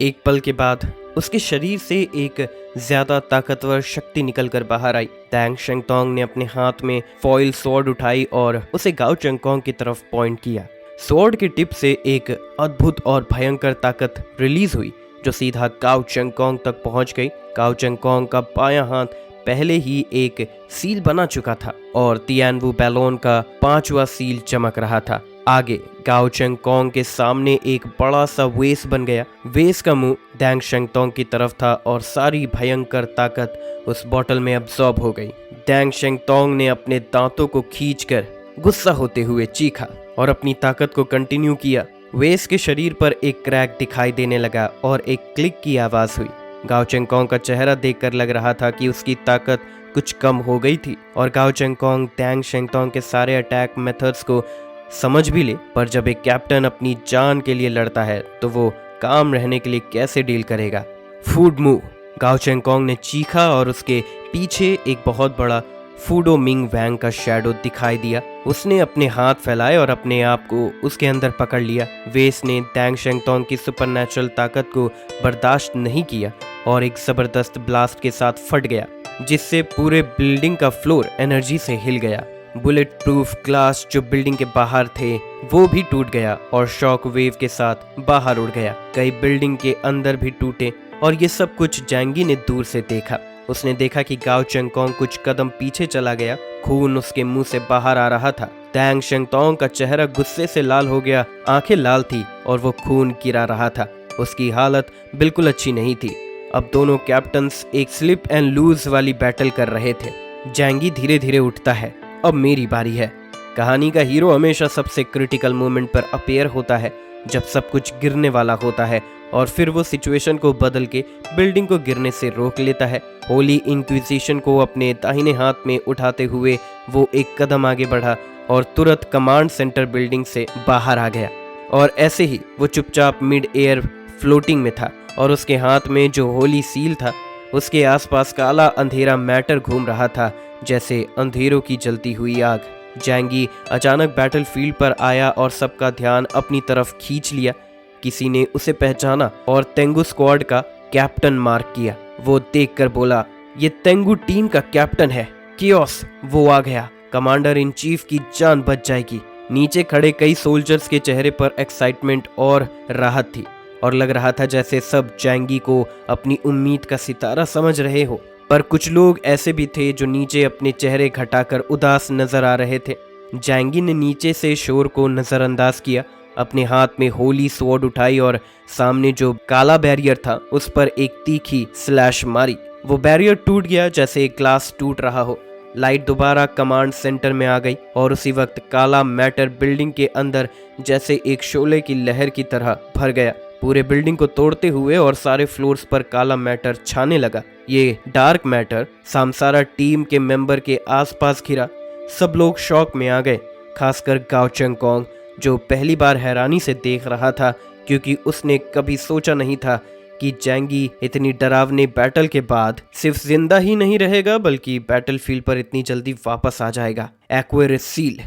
एक पल के बाद उसके शरीर से एक ज्यादा ताकतवर शक्ति निकलकर बाहर आई। तैंग शेंगतोंग ने अपने हाथ में फॉइल स्वॉर्ड उठाई और उसे गाओ चेंगकोंग की तरफ पॉइंट किया। स्वॉर्ड की टिप से एक अद्भुत और भयंकर ताकत रिलीज हुई जो सीधा गाओ चेंगकोंग तक पहुंच गई। गाओ चेंगकोंग का बायां हाथ पहले ही एक सील बना चुका था और तियानवू बैलोन का 5वां सील चमक रहा था। आगे गाओ चेंगकोंग के सामने एक बड़ा सा वेस बन गया। वेस का मुंह डैंग शेंगतोंग की तरफ था और सारी भयंकर ताकत उस बोतल में अब्सॉर्ब हो गई। डैंग शेंगतोंग ने अपने दांतों को खींचकर गुस्सा होते हुए चीखा और अपनी ताकत को कंटिन्यू किया। वेस के शरीर पर एक क्रैक दिखाई देने लगा और एक क्लिक की आवाज हुई। गाओ चेंगकोंग का चेहरा देखकर लग रहा था कि उसकी ताकत कुछ कम हो गई थी और गाओ चेंगकोंग डैंग शेंगतोंग के सारे अटैक मेथड्स को समझ भी ले, पर जब एक कैप्टन अपनी जान के लिए लड़ता है तो वो काम रहने के लिए कैसे डील करेगा। फूड मूव, गाओ चेंगकोंग ने चीखा और उसके पीछे एक बहुत बड़ा फूडो मिंग वैंग का शैडो दिखाई दिया। उसने अपने हाथ फैलाए और अपने आप को उसके अंदर पकड़ लिया। वेस ने डैंग शेंगतोंग की सुपरनैचुरल ताकत को बर्दाश्त नहीं किया और एक जबरदस्त ब्लास्ट के साथ फट गया जिससे पूरे बिल्डिंग का फ्लोर एनर्जी से हिल गया। बुलेट प्रूफ ग्लास जो बिल्डिंग के बाहर थे वो भी टूट गया और शॉक वेव के साथ बाहर उड़ गया। कई बिल्डिंग के अंदर भी टूटे और ये सब कुछ जैंगी ने दूर से देखा। उसने देखा कि गाओ चेंगकोंग कुछ कदम पीछे चला गया। खून उसके मुंह से बाहर आ रहा था। डैंग शेंगतोंग का चेहरा गुस्से से लाल हो गया, आंखें लाल थी और वो खून गिरा रहा था। उसकी हालत बिल्कुल अच्छी नहीं थी। अब दोनों कैप्टन्स एक स्लिप एंड लूज वाली बैटल कर रहे थे। जैंगी धीरे धीरे उठता है। अब मेरी बारी है। कहानी का हीरो हमेशा सबसे क्रिटिकल मोमेंट पर अपीयर होता है जब सब कुछ गिरने वाला होता है और फिर वो सिचुएशन को बदल के बिल्डिंग को गिरने से रोक लेता है। होली इंक्विजिशन को अपने दाहिने हाथ में उठाते हुए वो एक कदम आगे बढ़ा और तुरंत कमांड सेंटर बिल्डिंग से बाहर आ गया और ऐसे ही वो चुपचाप मिड एयर फ्लोटिंग में था और उसके हाथ में जो होली सील था उसके आसपास काला अंधेरा मैटर घूम रहा था जैसे अंधेरों की जलती हुई आग। जैंगी अचानक बैटलफील्ड पर आया और सबका ध्यान अपनी तरफ खींच लिया। किसी ने उसे पहचाना और तेंगू स्क्वाड का कैप्टन मार्क किया। वो देखकर बोला, ये तेंगू टीम का कैप्टन है कियोस। वो आ गया। कमांडर इन चीफ की जान बच जाएगी। नीचे खड़े कई सोल्जर्स के चेहरे पर एक्साइटमेंट और राहत थी और लग रहा था जैसे सब जैंगी को अपनी उम्मीद का सितारा समझ रहे हो। पर कुछ लोग ऐसे भी थे जो नीचे अपने चेहरे घटाकर उदास नजर आ रहे थे। जैंगी ने नीचे से शोर को नजरअंदाज किया, अपने हाथ में होली स्वॉर्ड उठाई और सामने जो काला बैरियर था उस पर एक तीखी स्लैश मारी। वो बैरियर टूट गया जैसे एक ग्लास टूट रहा हो। लाइट दोबारा कमांड सेंटर में आ गई और उसी वक्त काला मैटर बिल्डिंग के अंदर जैसे एक शोले की लहर की तरह भर गया, पूरे बिल्डिंग को तोड़ते हुए और सारे फ्लोर्स पर काला मैटर छाने लगा। ये डार्क मैटर सामसारा टीम के मेंबर के आसपास घिरा। सब लोग शॉक में आ गए, खासकर गाओ चेंगकोंग जो पहली बार हैरानी से देख रहा था क्योंकि उसने कभी सोचा नहीं था कि जैंगी इतनी डरावनी बैटल के बाद सिर्फ जिंदा ही नहीं रहेगा बल्कि बैटलफील्ड पर इतनी जल्दी वापस आ जाएगा। एक्वेरियस सील,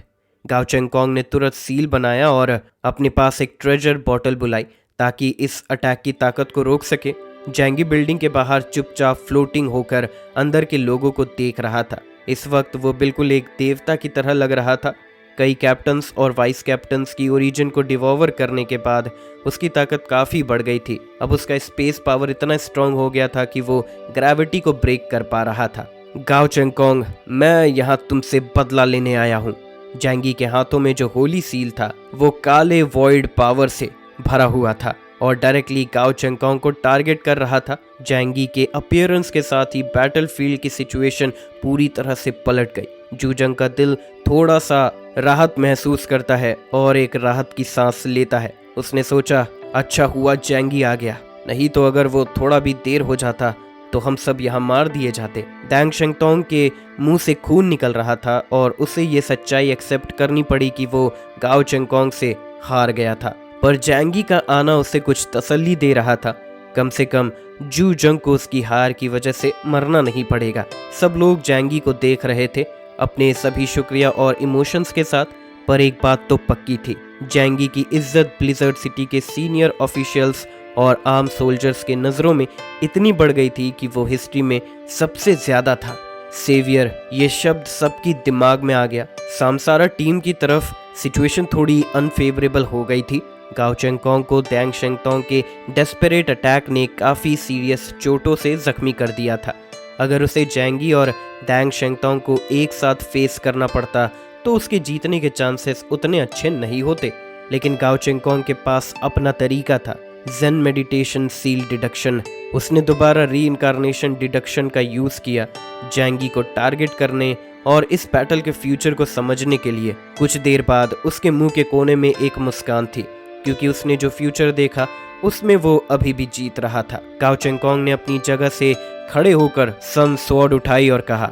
गाओ चेंगकोंग ने तुरंत सील बनाया और अपने पास एक ट्रेजर बॉटल बुलाई ताकि इस अटैक की ताकत को रोक सके। जैंगी बिल्डिंग के बाहर चुपचाप फ्लोटिंग होकर अंदर के लोगों को देख रहा था। इस वक्त वो बिल्कुल एक देवता की तरह लग रहा था। कई कैप्टन्स और वाइस कैप्टन्स की ओरिजिन को डिवॉवर करने के बाद उसकी ताकत काफ़ी बढ़ गई थी। अब उसका स्पेस पावर इतना स्ट्रांग हो गया था कि वो ग्रेविटी को ब्रेक कर पा रहा था। गाओ चेंगकोंग, मैं यहाँ तुमसे बदला लेने आया हूँ। जैंगी के हाथों में जो होली सील था वो काले वॉइड पावर से भरा हुआ था और डायरेक्टली गाओ चेंगकोंग को टारगेट कर रहा था। जैंगी के अपीयरेंस के साथ ही बैटलफील्ड की सिचुएशन पूरी तरह से पलट गई। जूजंग का दिल थोड़ा सा राहत महसूस करता है और एक राहत की सांस लेता है। उसने सोचा, अच्छा हुआ जैंगी आ गया, नहीं तो अगर वो थोड़ा भी देर हो जाता तो हम सब यहाँ मार दिए जाते। डैंग शेंगतोंग के मुंह से खून निकल रहा था और उसे ये सच्चाई एक्सेप्ट करनी पड़ी कि वो गाओ चेंगकोंग से हार गया था। पर जैंगी का आना उसे कुछ तसल्ली दे रहा था। कम से कम जूजंग को उसकी हार की वजह से मरना नहीं पड़ेगा। सब लोग जैंगी को देख रहे थे अपने सभी शुक्रिया और इमोशंस के साथ, पर एक बात तो पक्की थी, जैंगी की इज्जत ब्लिजर्ड सिटी के सीनियर ऑफिशियल्स और आम सोल्जर्स के नज़रों में इतनी बढ़ गई थी कि वो हिस्ट्री में सबसे ज़्यादा था। सेवियर ये शब्द सबकी दिमाग में आ गया। सामसारा टीम की तरफ सिचुएशन थोड़ी अनफेवरेबल हो गई थी। गाओ चेंगकोंग को दैंग शेंगतोंग के डेस्परेट अटैक ने काफ़ी सीरियस चोटों से जख्मी कर दिया था। अगर उसे जैंगी और दैंग शेंगतोंग को एक साथ फेस करना पड़ता तो उसके जीतने के चांसेस उतने अच्छे नहीं होते। लेकिन गाओ चेंगकोंग के पास अपना तरीका था, जेन मेडिटेशन सील डिडक्शन। उसने दोबारा री इनकारनेशन डिडक्शन का यूज़ किया जैंगी को टारगेट करने और इस बैटल के फ्यूचर को समझने के लिए। कुछ देर बाद उसके मुंह के कोने में एक मुस्कान थी, क्योंकि उसने जो फ्यूचर देखा उसमें वो अभी भी जीत रहा था। गाओ चेंगकोंग ने अपनी जगह से खड़े होकर सन स्वॉर्ड उठाई और कहा,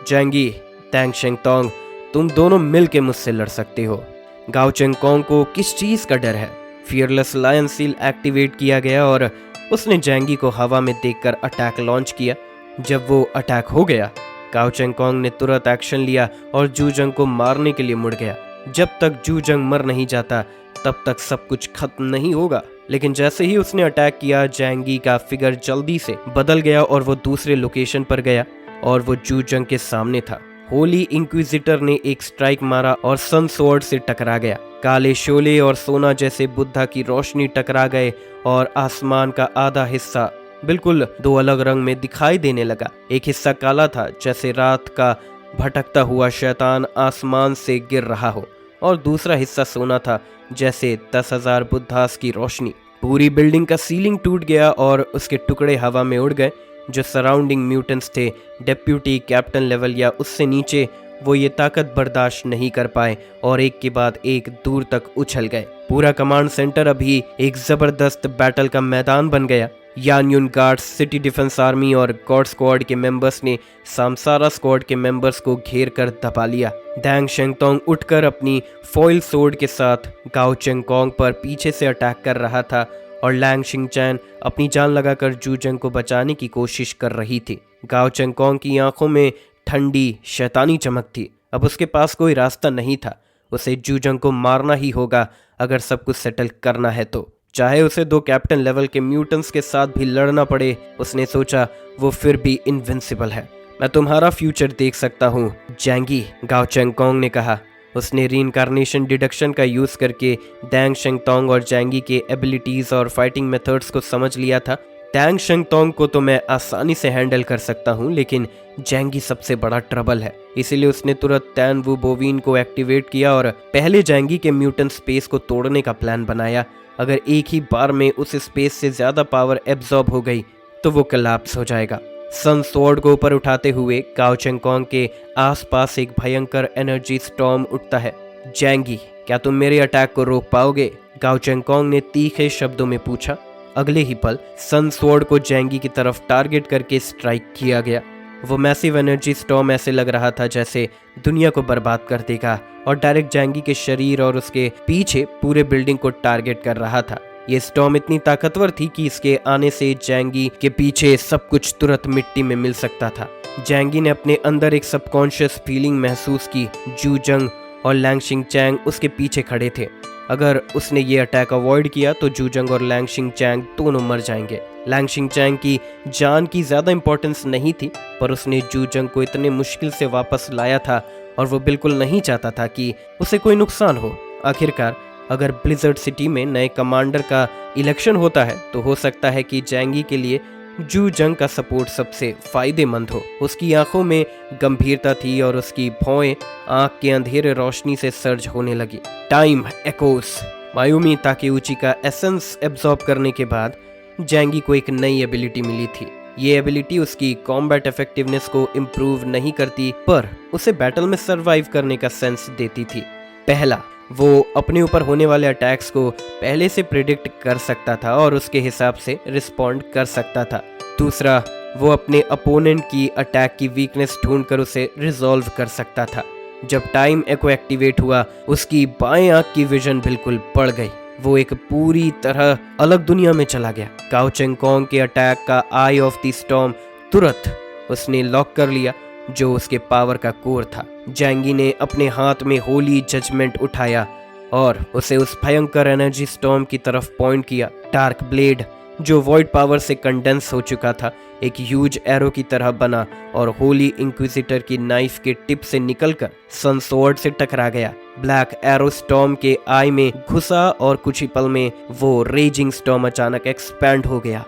जैंगी, दैंग शेंगतोंग, तुम दोनों मिल के मुझसे लड़ सकते हो। गाओ चेंगकोंग को किस चीज़ का डर है? फियरलेस लायन सील एक्टिवेट किया गया और उसने जैंगी को हवा में देखकर अटैक लॉन्च किया। जब वो अटैक हो गया, गाओ चेंगकोंग ने तुरंत एक्शन लिया और जूजंग को मारने के लिए मुड़ गया। जब तक जूजंग मर नहीं जाता तब तक सब कुछ खत्म नहीं होगा। लेकिन जैसे ही उसने अटैक किया, जैंगी का फिगर जल्दी से बदल गया और वो दूसरे लोकेशन पर गया और वो जूजंग के सामने था। होली इंक्विजिटर ने एक स्ट्राइक मारा और सन स्वॉर्ड से टकरा गया। काले शोले और सोना जैसे बुद्धा की रोशनी टकरा गए और आसमान का आधा हिस्सा बिल्कुल दो अलग रंग में दिखाई देने लगा। एक हिस्सा काला था जैसे रात का भटकता हुआ शैतान आसमान से गिर रहा हो, और दूसरा हिस्सा सोना था जैसे 10,000 बुद्धास की रोशनी। पूरी बिल्डिंग का सीलिंग टूट गया और उसके टुकड़े हवा में उड़ गए। जो सराउंडिंग म्यूटेंट्स थे, डेप्यूटी कैप्टन लेवल या उससे नीचे, वो ये ताकत बर्दाश्त नहीं कर पाए और एक के बाद एक दूर तक उछल गए। पूरा कमांड सेंटर अभी एक जबरदस्त बैटल का मैदान बन गया। यानयुन गार्ड्स, सिटी डिफेंस आर्मी और गॉड स्क्वाड के मेंबर्स ने सामसारा स्क्वाड के मेंबर्स को घेर कर दबा लिया। दैंग शेंगतोंग उठकर अपनी फॉइल सोर्ड के साथ गाओ चेंगकोंग पर पीछे से अटैक कर रहा था और लैंग शिंगचैन अपनी जान लगाकर जूजंग को बचाने की कोशिश कर रही थी। गाओ चेंगकोंग की आंखों में ठंडी शैतानी चमक थी। अब उसके पास कोई रास्ता नहीं था, उसे जूजंग को मारना ही होगा अगर सब कुछ सेटल करना है तो, चाहे उसे 2 कैप्टन लेवल के म्यूटेंट्स के साथ भी लड़ना पड़े। उसने सोचा वो फिर भी इनविंसिबल है। मैं तुम्हारा फ्यूचर देख सकता हूँ जैंगी, गाओ चेंगकोंग ने कहा। उसने रीइंकारनेशन डिडक्शन का यूज़ करके दैंग शेंगतोंग और जैंगी के एबिलिटीज़ और फाइटिंग मेथड्स को समझ लिया था। दैंग शेंगतोंग को तो मैं आसानी से हैंडल कर सकता हूँ, लेकिन जैंगी सबसे बड़ा ट्रबल है। इसीलिए उसने तुरंत तैन वू बोवीन को एक्टिवेट किया और पहले जैंगी के म्यूटेंट स्पेस को तोड़ने का प्लान बनाया। अगर एक ही बार में उस स्पेस से ज़्यादा पावर एब्जॉर्ब हो गई तो वो कोलैप्स हो जाएगा। सन स्वॉर्ड को ऊपर उठाते हुए गाओ चेंगकोंग के आसपास एक भयंकर एनर्जी स्टॉर्म उठता है। जैंगी, क्या तुम मेरे अटैक को रोक पाओगे? गाओ चेंगकोंग ने तीखे शब्दों में पूछा। अगले ही पल सन स्वॉर्ड को जैंगी की तरफ टारगेट करके स्ट्राइक किया गया। वो मैसिव एनर्जी स्टॉर्म ऐसे लग रहा था जैसे दुनिया को बर्बाद कर देगा और डायरेक्ट जैंगी के शरीर और उसके पीछे पूरे बिल्डिंग को टारगेट कर रहा था। ये स्टॉर्म इतनी ताकतवर थी कि इसके आने से जैंगी के पीछे सब कुछ तुरंत मिट्टी में मिल सकता था। जैंगी ने अपने अंदर एक सबकॉन्शियस फीलिंग महसूस की। जूजंग और लैंग शिंगचैंग उसके पीछे खड़े थे। अगर उसने ये अटैक अवॉइड किया तो जूजंग और लैंग शिंगचैंग दोनों मर जाएंगे। लैंग शिंगचैंग की जान की ज़्यादा इंपॉर्टेंस नहीं थी, पर उसने जूजंग को इतने मुश्किल से वापस लाया था और वो बिल्कुल नहीं चाहता था कि उसे कोई नुकसान हो। आखिरकार अगर ब्लिज़र्ड सिटी में नए कमांडर का इलेक्शन होता है तो हो सकता है कि जैंगी के लिए जूजंग का सपोर्ट सबसे फायदेमंद हो। उसकी आंखों में गंभीरता थी और उसकी भौएं आंख के अंधेरे रोशनी से सर्ज होने लगी। टाइम एकोस। मायुमी ताकेउची का एसेंस एब्जॉर्ब करने के बाद जैंगी को एक नई एबिलिटी मिली थी। ये एबिलिटी उसकी कॉम्बैट इफेक्टिवनेस को इम्प्रूव नहीं करती, पर उसे बैटल में सरवाइव करने का सेंस देती थी। पहला, वो अपने ऊपर होने वाले अटैक्स को पहले से प्रिडिक्ट कर सकता था और उसके हिसाब से रिस्पॉन्ड कर सकता था। दूसरा, वो अपने अपोनेंट की अटैक की वीकनेस ढूंढकर उसे रिजॉल्व कर सकता था। जब टाइम एको एक्टिवेट हुआ, उसकी बाएं आंख की विजन बिल्कुल बढ़ गई। वो एक पूरी तरह अलग दुनिया में चला गया। गाओ चेंगकोंग के अटैक का आई ऑफ द स्टॉर्म तुरंत उसने लॉक कर लिया, जो उसके पावर का कोर था। जैंगी ने अपने हाथ में होली जजमेंट उठाया और उसे उस भयंकर एनर्जी स्टॉर्म की तरफ पॉइंट किया। डार्क ब्लेड जो वॉइड पावर से कंडेंस हो चुका था, एक ह्यूज एरो की तरह बना और होली इंक्विजिटर की नाइफ के टिप से निकलकर सन स्वॉर्ड से टकरा गया। ब्लैक एरो स्टॉर्म के आई में घुसा और कुछ ही पल में वो रेजिंग स्टॉर्म अचानक एक्सपैंड हो गया।